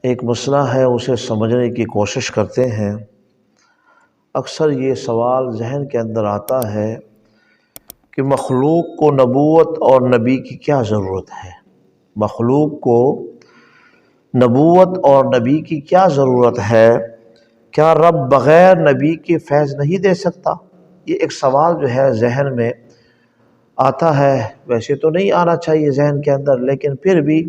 ایک مسئلہ ہے، اسے سمجھنے کی کوشش کرتے ہیں۔ اکثر یہ سوال ذہن کے اندر آتا ہے کہ مخلوق کو نبوت اور نبی کی کیا ضرورت ہے؟ مخلوق کو نبوت اور نبی کی کیا ضرورت ہے؟ کیا رب بغیر نبی کے فیض نہیں دے سکتا؟ یہ ایک سوال جو ہے ذہن میں آتا ہے۔ ویسے تو نہیں آنا چاہیے ذہن کے اندر، لیکن پھر بھی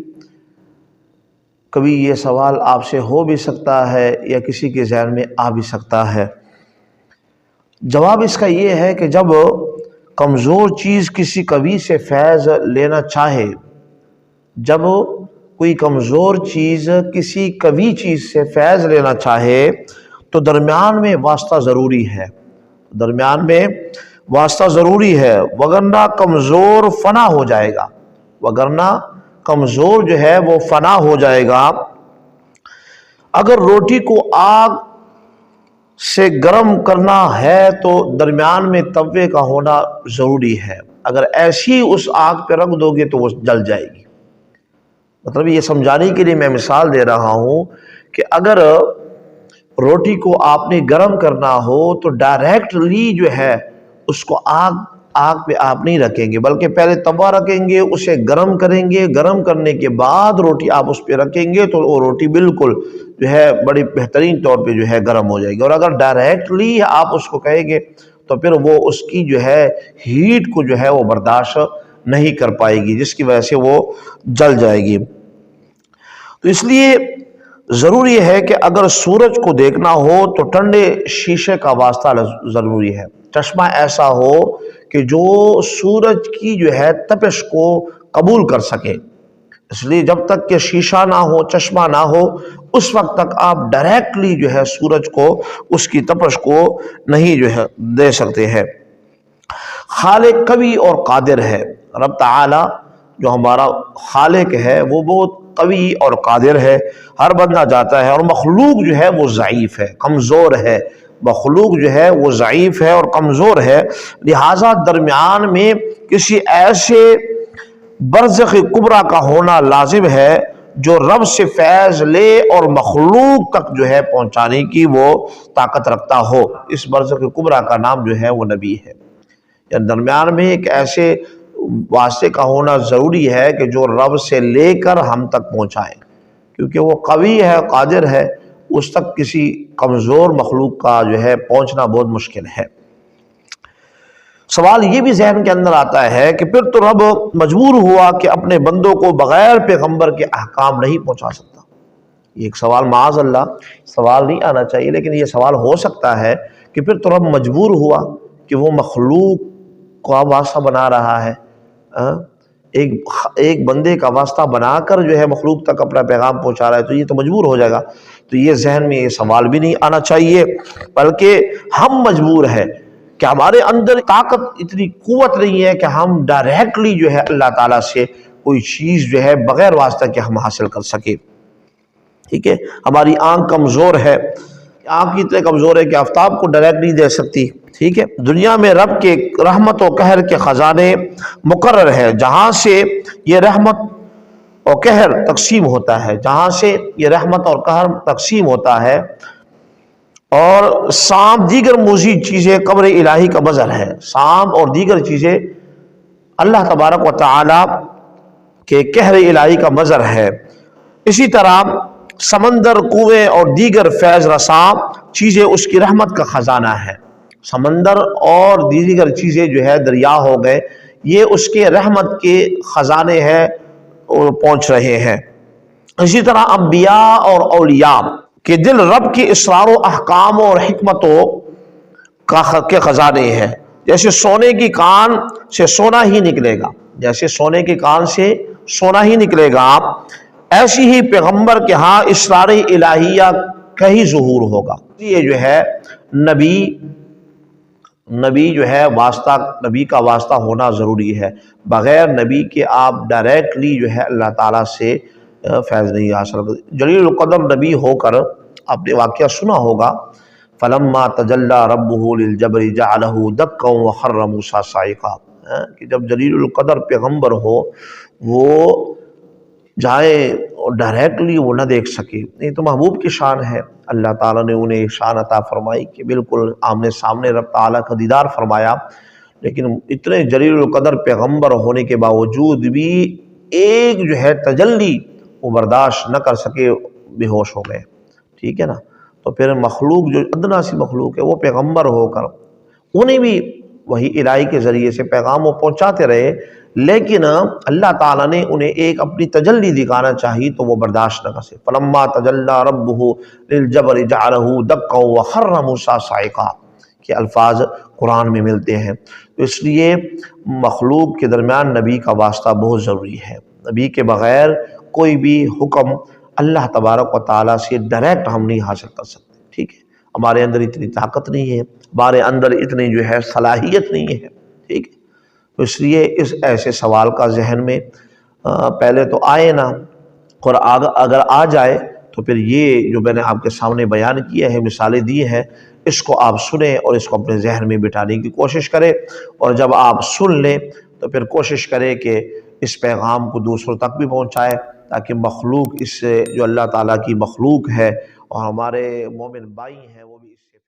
کبھی یہ سوال آپ سے ہو بھی سکتا ہے یا کسی کے ذہن میں آ بھی سکتا ہے۔ جواب اس کا یہ ہے کہ جب کمزور چیز کسی قوی سے فیض لینا چاہے، جب کوئی کمزور چیز کسی قوی چیز سے فیض لینا چاہے تو درمیان میں واسطہ ضروری ہے، درمیان میں واسطہ ضروری ہے، وگرنہ کمزور فنا ہو جائے گا، وگرنہ کمزور جو ہے وہ فنا ہو جائے گا۔ اگر روٹی کو آگ سے گرم کرنا ہے تو درمیان میں توے کا ہونا ضروری ہے، اگر ایسی اس آگ پہ رکھ دو گے تو وہ جل جائے گی۔ مطلب یہ سمجھانے کے لیے میں مثال دے رہا ہوں کہ اگر روٹی کو آپ نے گرم کرنا ہو تو ڈائریکٹلی جو ہے اس کو آگ پہ آپ نہیں رکھیں گے، بلکہ پہلے توا رکھیں گے، اسے گرم کریں گے، گرم کرنے کے بعد روٹی آپ اس پہ رکھیں گے تو وہ روٹی بالکل جو ہے بڑی بہترین طور پہ جو ہے گرم ہو جائے گی۔ اور اگر ڈائریکٹلی آپ اس کو کہیں گے تو پھر وہ اس کی جو ہے ہیٹ کو جو ہے وہ برداشت نہیں کر پائے گی، جس کی وجہ سے وہ جل جائے گی۔ تو اس لیے ضروری ہے کہ اگر سورج کو دیکھنا ہو تو ٹھنڈے شیشے کا واسطہ ضروری ہے، چشمہ ایسا ہو کہ جو سورج کی جو ہے تپش کو قبول کر سکے۔ اس لیے جب تک کہ شیشہ نہ ہو، چشمہ نہ ہو، اس وقت تک آپ ڈائریکٹلی جو ہے سورج کو اس کی تپش کو نہیں جو ہے دے سکتے ہیں۔ خالق قوی اور قادر ہے، رب تعالی جو ہمارا خالق ہے وہ بہت قوی اور قادر ہے، ہر بندہ جاتا ہے، اور مخلوق جو ہے وہ ضعیف ہے، کمزور ہے، مخلوق جو ہے وہ ضعیف ہے اور کمزور ہے، لہٰذا درمیان میں کسی ایسے برزخ کبریٰ کا ہونا لازم ہے جو رب سے فیض لے اور مخلوق تک جو ہے پہنچانے کی وہ طاقت رکھتا ہو۔ اس برزخ کبریٰ کا نام جو ہے وہ نبی ہے، یا درمیان میں ایک ایسے واسطے کا ہونا ضروری ہے کہ جو رب سے لے کر ہم تک پہنچائے، کیونکہ وہ قوی ہے، قادر ہے، اس تک کسی کمزور مخلوق کا جو ہے پہنچنا بہت مشکل ہے۔ سوال یہ بھی ذہن کے اندر آتا ہے کہ پھر تو رب مجبور ہوا کہ اپنے بندوں کو بغیر پیغمبر کے احکام نہیں پہنچا سکتا؟ یہ ایک سوال معاذ اللہ سوال نہیں آنا چاہیے، لیکن یہ سوال ہو سکتا ہے کہ پھر تو رب مجبور ہوا کہ وہ مخلوق کا واسطہ بنا رہا ہے، ایک بندے کا واسطہ بنا کر جو ہے مخلوق تک اپنا پیغام پہنچا رہا ہے، تو یہ تو مجبور ہو جائے گا۔ تو یہ ذہن میں یہ سوال بھی نہیں آنا چاہیے، بلکہ ہم مجبور ہیں کہ ہمارے اندر طاقت اتنی قوت نہیں ہے کہ ہم ڈائریکٹلی جو ہے اللہ تعالیٰ سے کوئی چیز جو ہے بغیر واسطہ کے ہم حاصل کر سکے۔ ٹھیک ہے، ہماری آنکھ کمزور ہے، آنکھ اتنے کمزور ہے کہ آفتاب کو ڈائریکٹ نہیں دے سکتی۔ ٹھیک ہے، دنیا میں رب کے رحمت و قہر کے خزانے مقرر ہے، جہاں سے یہ رحمت اور قہر تقسیم ہوتا ہے، جہاں سے یہ رحمت اور قہر تقسیم ہوتا ہے، اور سام دیگر مزید چیزیں قبر الہی کا مظہر ہے۔ سام اور دیگر چیزیں اللہ تبارک و تعالی کے قہر الہی کا مظہر ہے۔ اسی طرح سمندر، کنویں اور دیگر فیض رساں چیزیں اس کی رحمت کا خزانہ ہے۔ سمندر اور دیگر چیزیں جو ہے دریا ہو گئے، یہ اس کے رحمت کے خزانے ہیں اور پہنچ رہے ہیں۔ اسی طرح انبیاء اور اولیاء کہ دل رب کے اسرار و احکام اور حکمتوں کے خزانے ہیں۔ جیسے سونے کی کان سے سونا ہی نکلے گا، جیسے سونے کی کان سے سونا ہی نکلے گا، ایسی ہی پیغمبر کے ہاں اسرار الہیہ کا ہی ظہور ہوگا۔ یہ جو ہے نبی جو ہے واسطہ، نبی کا واسطہ ہونا ضروری ہے، بغیر نبی کے آپ ڈائریکٹلی جو ہے اللہ تعالیٰ سے فیض نہیں حاصل کرتے۔ جلیل القدر نبی ہو کر آپ نے واقعہ سنا ہوگا، فلما تجلی ربہ للجبل جعلہ دکا وخر موسیٰ صعقا، کہ جب جلیل القدر پیغمبر ہو وہ جائے اور ڈائریکٹلی وہ نہ دیکھ سکے. یہ تو محبوب کی شان ہے. اللہ تعالیٰ نے انہیں شان عطا فرمائی کہ بالکل آمنے سامنے رب تعالیٰ کا دیدار فرمایا، لیکن اتنے جلیل القدر پیغمبر ہونے کے باوجود بھی ایک جو ہے تجلی وہ برداشت نہ کر سکے، بے ہوش ہو گئے. ٹھیک ہے نا. تو پھر مخلوق جو ادنا سی مخلوق ہے وہ پیغمبر ہو کر انہیں بھی وہی الہی کے ذریعے سے پیغام وہ پہنچاتے رہے، لیکن اللہ تعالیٰ نے انہیں ایک اپنی تجلی دکھانا چاہی تو وہ برداشت نہ کر سکے. فلما تجلی ربہ للجبل جعلہ دکا وخر موسیٰ صعقا کے الفاظ قرآن میں ملتے ہیں. تو اس لیے مخلوق کے درمیان نبی کا واسطہ بہت ضروری ہے. نبی کے بغیر کوئی بھی حکم اللہ تبارک و تعالیٰ سے ڈائریکٹ ہم نہیں حاصل کر سکتے. ٹھیک ہے. ہمارے اندر اتنی طاقت نہیں ہے، ہمارے اندر اتنی جو ہے صلاحیت نہیں ہے. ٹھیک ہے. تو اس لیے اس ایسے سوال کا ذہن میں پہلے تو آئے نا، اور اگر آ جائے تو پھر یہ جو میں نے آپ کے سامنے بیان کیا ہے، مثالیں دی ہیں، اس کو آپ سنیں اور اس کو اپنے ذہن میں بٹھانے کی کوشش کریں. اور جب آپ سن لیں تو پھر کوشش کریں کہ اس پیغام کو دوسروں تک بھی پہنچائے، تاکہ مخلوق اس سے جو اللہ تعالیٰ کی مخلوق ہے اور ہمارے مومن بھائی ہیں وہ بھی اس سے